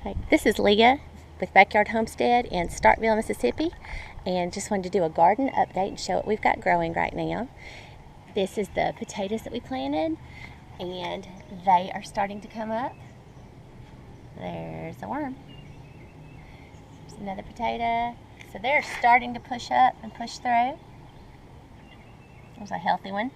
Hi, this is Leah with Backyard Homestead in Starkville, Mississippi, and just wanted to do a garden update and show what we've got growing right now. This is the potatoes that we planted, and they are starting to come up. There's a worm. There's another potato. So they're starting to push up and push through. There's a healthy one.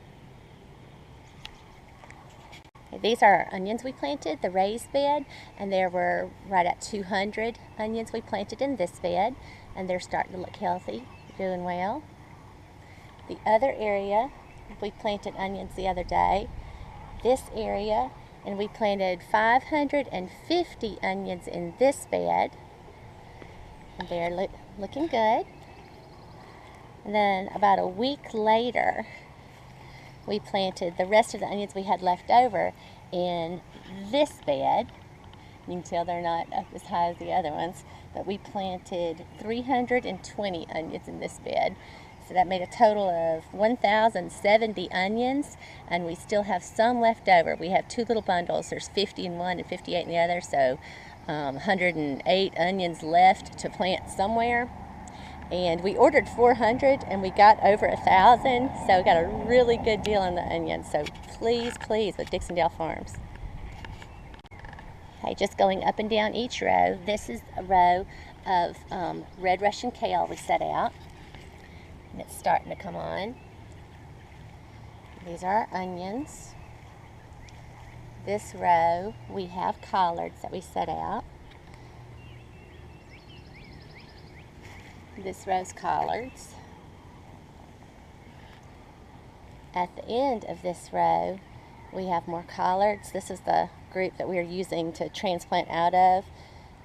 These are our onions we planted, the raised bed, and there were right at 200 onions we planted in this bed, and they're starting to look healthy, doing well. The other area, we planted onions the other day. This area, and we planted 550 onions in this bed, and they're looking good. And then about a week later, we planted the rest of the onions we had left over in this bed. You can tell they're not up as high as the other ones, but we planted 320 onions in this bed. So that made a total of 1,070 onions, and we still have some left over. We have two little bundles. There's 50 in one and 58 in the other, so 108 onions left to plant somewhere. And we ordered 400 and we got over 1,000, so we got a really good deal on the onions. So please with Dixondale Farms. Okay, just going up and down each row. This is a row of red Russian kale we set out, and it's starting to come on. These are our onions. This row we have collards that we set out. This row's collards. At the end of this row, we have more collards. This is the group that we are using to transplant out of.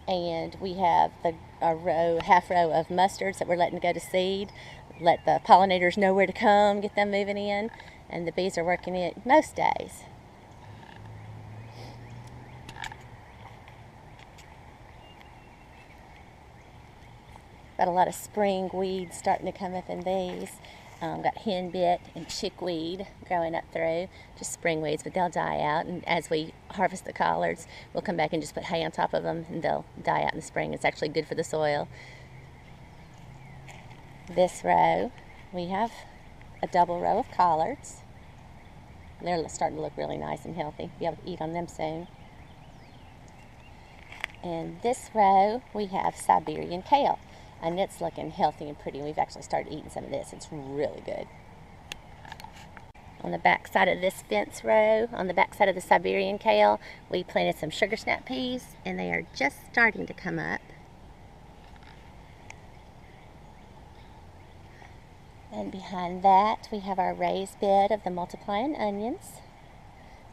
And we have a half row of mustards that we're letting go to seed. Let the pollinators know where to come, get them moving in. And the bees are working it most days. Got a lot of spring weeds starting to come up in these. Got henbit and chickweed growing up through. Just spring weeds, but they'll die out. And as we harvest the collards, we'll come back and just put hay on top of them, and they'll die out in the spring. It's actually good for the soil. This row, we have a double row of collards. They're starting to look really nice and healthy. Be able to eat on them soon. And this row, we have Siberian kale. And it's looking healthy and pretty. We've actually started eating some of this. It's really good. On the back side of this fence row, on the back side of the Siberian kale, we planted some sugar snap peas, and they are just starting to come up. And behind that, we have our raised bed of the multiplying onions.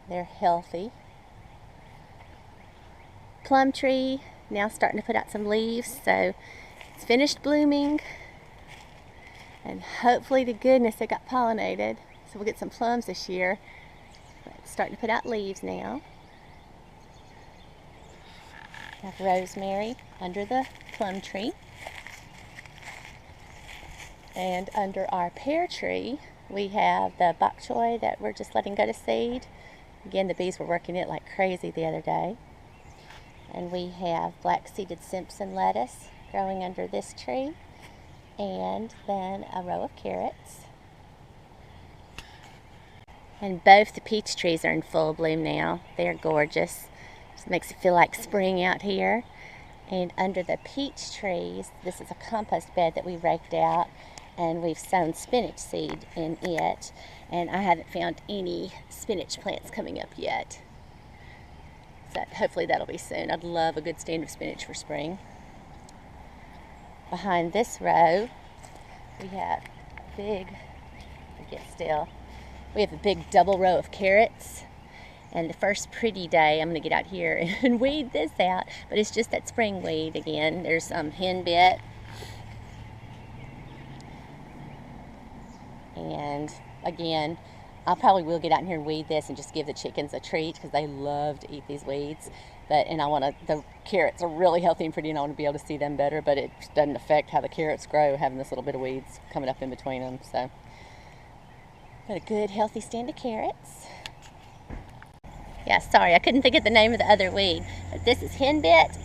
They're healthy. Plum tree, now starting to put out some leaves, so it's finished blooming, and hopefully to goodness it got pollinated, so we'll get some plums this year. It's starting to put out leaves now. We have rosemary under the plum tree. And under our pear tree, we have the bok choy that we're just letting go to seed. Again, the bees were working it like crazy the other day. And we have black-seeded Simpson lettuce growing under this tree, and then a row of carrots. And both the peach trees are in full bloom now. They're gorgeous. Just makes it feel like spring out here. And under the peach trees, this is a compost bed that we raked out, and we've sown spinach seed in it, and I haven't found any spinach plants coming up yet. So hopefully that'll be soon. I'd love a good stand of spinach for spring. Behind this row, we have we have a big double row of carrots. And the first pretty day, I'm going to get out here and weed this out, but it's just that spring weed again. There's some henbit. And again, I probably will get out in here and weed this and just give the chickens a treat, because they love to eat these weeds. The carrots are really healthy and pretty, and I want to be able to see them better, but it doesn't affect how the carrots grow, having this little bit of weeds coming up in between them. So, got a good healthy stand of carrots. Yeah, sorry, I couldn't think of the name of the other weed. But this is henbit,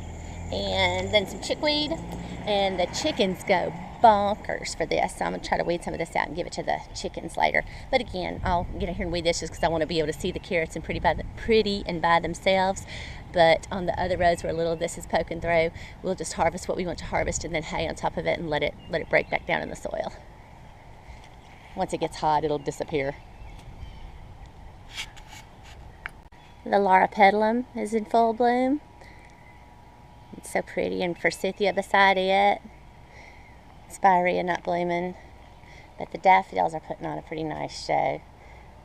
and then some chickweed, and the chickens go bonkers for this. So I'm gonna try to weed some of this out and give it to the chickens later. But again, I'll get in here and weed this just because I want to be able to see the carrots and pretty and by themselves. But on the other rows where a little of this is poking through, we'll just harvest what we want to harvest and then hay on top of it and let it break back down in the soil. Once it gets hot, it'll disappear. The Larapetalum is in full bloom. It's so pretty, and forsythia beside it. Spirea not blooming, but the daffodils are putting on a pretty nice show.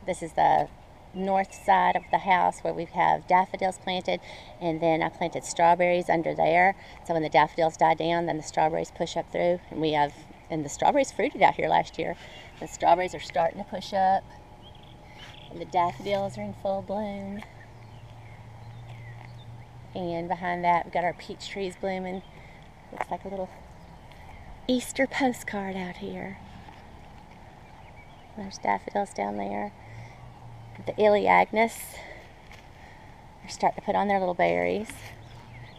This is the north side of the house where we have daffodils planted, and then I planted strawberries under there. So when the daffodils die down, then the strawberries push up through, and the strawberries fruited out here last year. The strawberries are starting to push up, and the daffodils are in full bloom. And behind that, we've got our peach trees blooming. Looks like a little Easter postcard out here. There's daffodils down there. The Elaeagnus are starting to put on their little berries.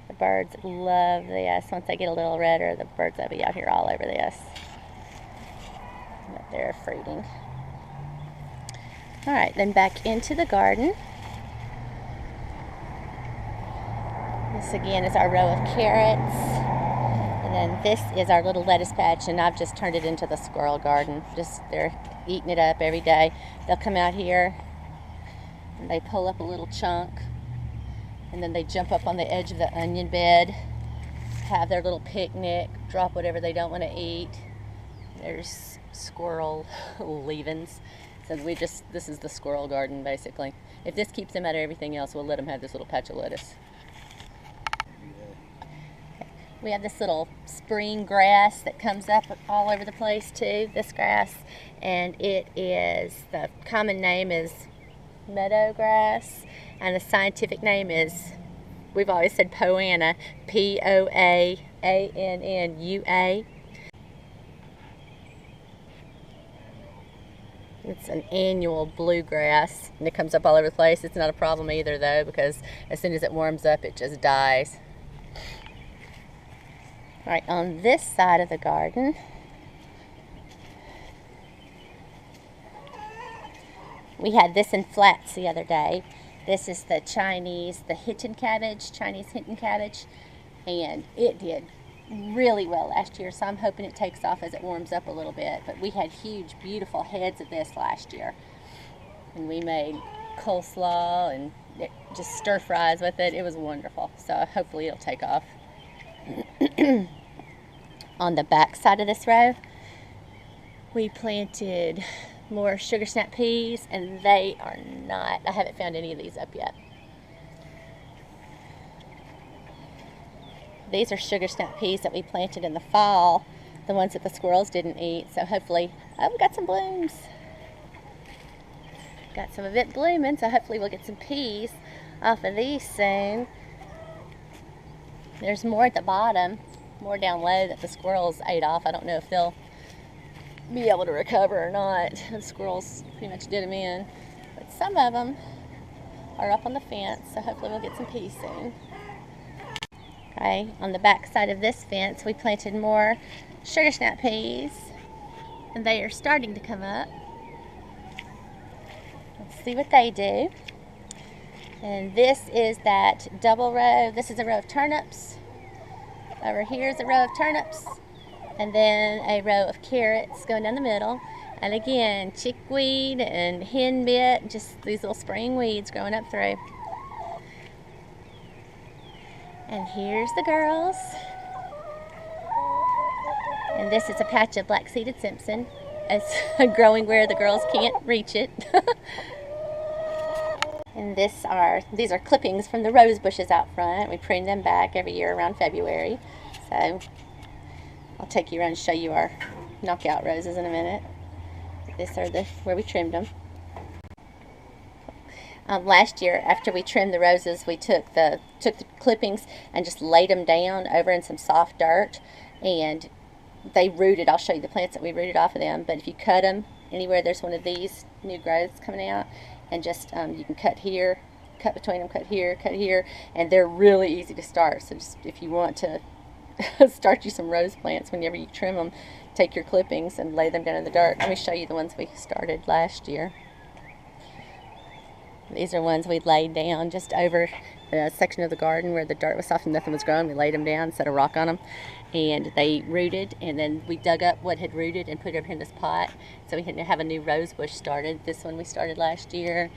The birds love this. Once they get a little redder, the birds will be out here all over this. But they're fruiting. Alright, then back into the garden. This again is our row of carrots. And then this is our little lettuce patch, and I've just turned it into the squirrel garden. They're eating it up every day. They'll come out here and they pull up a little chunk, and then they jump up on the edge of the onion bed, have their little picnic, drop whatever they don't want to eat. There's squirrel leavings. So this is the squirrel garden basically. If this keeps them out of everything else, we'll let them have this little patch of lettuce. We have this little spring grass that comes up all over the place too, this grass, and the common name is meadow grass, and the scientific name is, we've always said Poanna, Poannua. It's an annual bluegrass, and it comes up all over the place. It's not a problem either though, because as soon as it warms up, it just dies. All right, on this side of the garden, we had this in flats the other day. This is the Chinese Hinton cabbage, and it did really well last year, so I'm hoping it takes off as it warms up a little bit. But we had huge, beautiful heads of this last year, and we made coleslaw and just stir fries with it. It was wonderful, so hopefully it'll take off. On the back side of this row, we planted more sugar snap peas, and I haven't found any of these up yet. These are sugar snap peas that we planted in the fall, the ones that the squirrels didn't eat. So hopefully, we got some blooms. Got some of it blooming, so hopefully we'll get some peas off of these soon. There's more at the bottom, more down low that the squirrels ate off. I don't know if they'll be able to recover or not. The squirrels pretty much did them in. But some of them are up on the fence, so hopefully we'll get some peas soon. Okay, on the back side of this fence, we planted more sugar snap peas, and they are starting to come up. Let's see what they do. And this is that double row. This is a row of turnips. Over here is a row of turnips, and then a row of carrots going down the middle. And again, chickweed and henbit, just these little spring weeds growing up through. And here's the girls. And this is a patch of black-seeded Simpson. It's growing where the girls can't reach it. And these are clippings from the rose bushes out front. We prune them back every year around February. So I'll take you around and show you our knockout roses in a minute. These are where we trimmed them. Last year, after we trimmed the roses, we took the clippings and just laid them down over in some soft dirt, and they rooted. I'll show you the plants that we rooted off of them. But if you cut them anywhere there's one of these new growths coming out, and just you can cut here cut between them, cut here, and they're really easy to start. So just if you want to start you some rose plants, whenever you trim them, take your clippings and lay them down in the dirt. Let me show you the ones we started last year. These are ones we laid down just over the section of the garden where the dirt was soft and nothing was growing. We laid them down, set a rock on them, and they rooted, and then we dug up what had rooted and put it in this pot, so we had to have a new rose bush started. This one we started last year,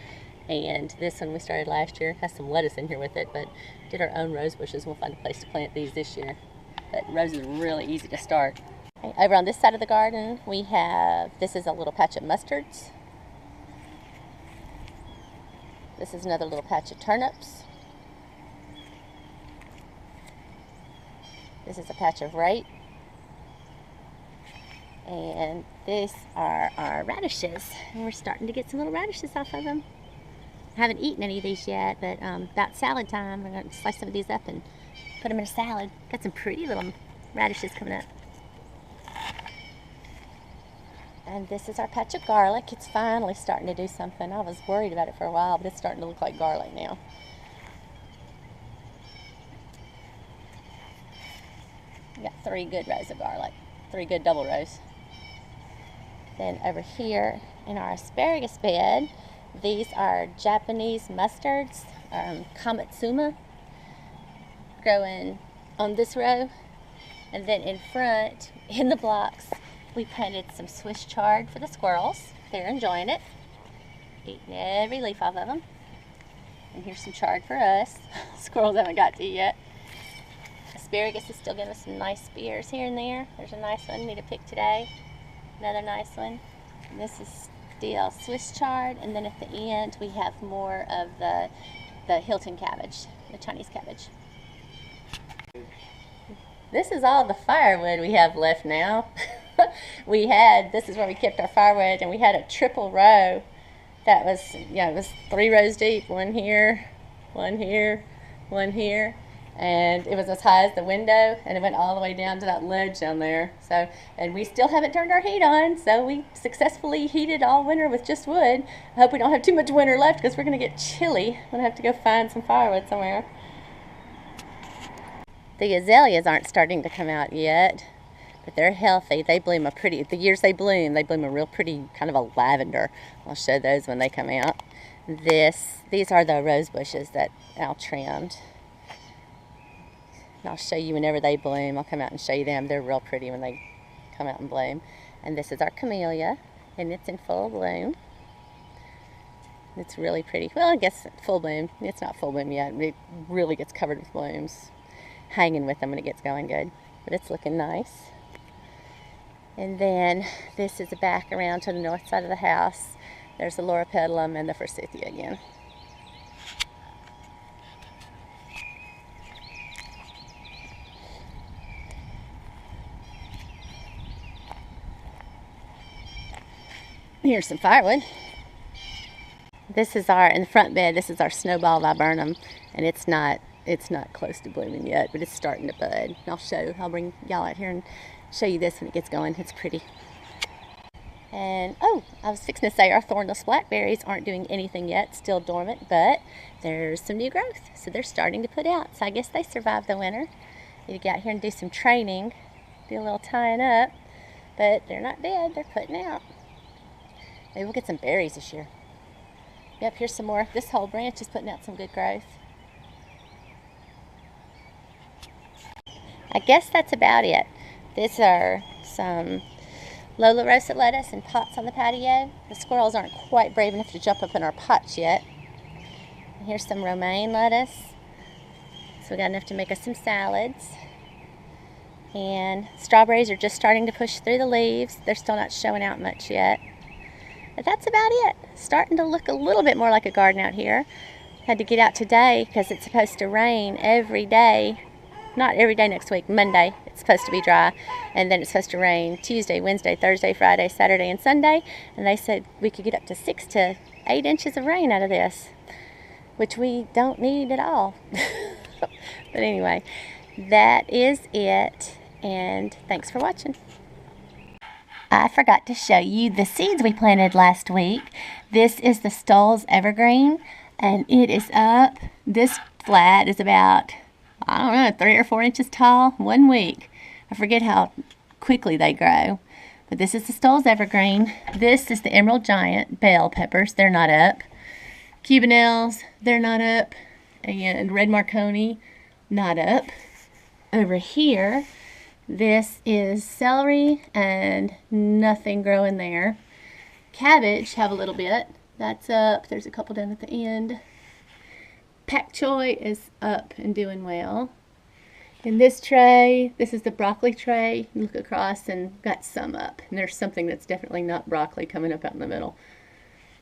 and this one we started last year. Has some lettuce in here with it, but did our own rose bushes. We'll find a place to plant these this year. But roses are really easy to start. Over on this side of the garden, we have, this is a little patch of mustards. This is another little patch of turnips. This is a patch of rape. And these are our radishes. And we're starting to get some little radishes off of them. I haven't eaten any of these yet, but about salad time, we're going to slice some of these up and put them in a salad. Got some pretty little radishes coming up. And this is our patch of garlic. It's finally starting to do something. I was worried about it for a while, but it's starting to look like garlic now. We got 3 good rows of garlic, 3 good double rows. Then over here in our asparagus bed, these are Japanese mustards, Kametsuma, growing on this row. And then in front, in the blocks, we planted some Swiss chard for the squirrels. They're enjoying it, eating every leaf off of them. And here's some chard for us. Squirrels haven't got to yet. Asparagus is still giving us some nice spears here and there. There's a nice one we need to pick today. Another nice one. And this is still Swiss chard. And then at the end, we have more of the Hilton cabbage, the Chinese cabbage. This is all the firewood we have left now. This is where we kept our firewood, and we had a triple row that was, it was 3 rows deep. One here, one here, one here. And it was as high as the window, and it went all the way down to that ledge down there. So, and we still haven't turned our heat on, so we successfully heated all winter with just wood. I hope we don't have too much winter left, because we're going to get chilly. I'm going to have to go find some firewood somewhere. The azaleas aren't starting to come out yet, but they're healthy. They bloom the years they bloom a real pretty kind of a lavender. I'll show those when they come out. These are the rose bushes that Al trimmed. And I'll show you whenever they bloom. I'll come out and show you them. They're real pretty when they come out and bloom. And this is our camellia, and it's in full bloom. It's really pretty. Well, I guess full bloom. It's not full bloom yet. It really gets covered with blooms. Hanging with them when it gets going good. But it's looking nice. And then this is back around to the north side of the house. There's the Laura Pedalum and the Forsythia again. Here's some firewood. This is in the front bed, this is our snowball viburnum, and it's not close to blooming yet, but it's starting to bud. And I'll bring y'all out here and show you this when it gets going. It's pretty. And oh, I was fixing to say our thornless blackberries aren't doing anything yet, still dormant, but there's some new growth, so they're starting to put out. So I guess they survived the winter. Need to get out here and do some training, do a little tying up, but they're not dead. They're putting out. Maybe we'll get some berries this year. Yep, here's some more. This whole branch is putting out some good growth. I guess that's about it. These are some Lola rosa lettuce in pots on the patio. The squirrels aren't quite brave enough to jump up in our pots yet. And here's some romaine lettuce. So we got enough to make us some salads. And strawberries are just starting to push through the leaves. They're still not showing out much yet. But that's about it. Starting to look a little bit more like a garden out here. Had to get out today because it's supposed to rain every day. Not every day next week. Monday it's supposed to be dry, and then it's supposed to rain Tuesday, Wednesday, Thursday, Friday, Saturday, and Sunday. And they said we could get up to 6 to 8 inches of rain out of this, which we don't need at all. But anyway, that is it, and thanks for watching. I forgot to show you the seeds we planted last week. This is the Stoll's Evergreen. And it is up. This flat is about, I don't know, 3 or 4 inches tall. 1 week. I forget how quickly they grow. But this is the Stoll's Evergreen. This is the Emerald Giant bell peppers. They're not up. Cubanelles, they're not up. And Red Marconi, not up. Over here, this is celery and nothing growing there. Cabbage, have a little bit. That's up. There's a couple down at the end. Pak choy is up and doing well. In this tray, this is the broccoli tray. You look across and got some up. And there's something that's definitely not broccoli coming up out in the middle.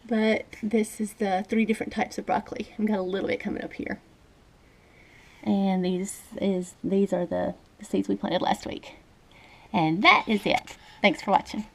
But this is the 3 different types of broccoli. I've got a little bit coming up here. And these are the seeds we planted last week. And that is it. Thanks for watching.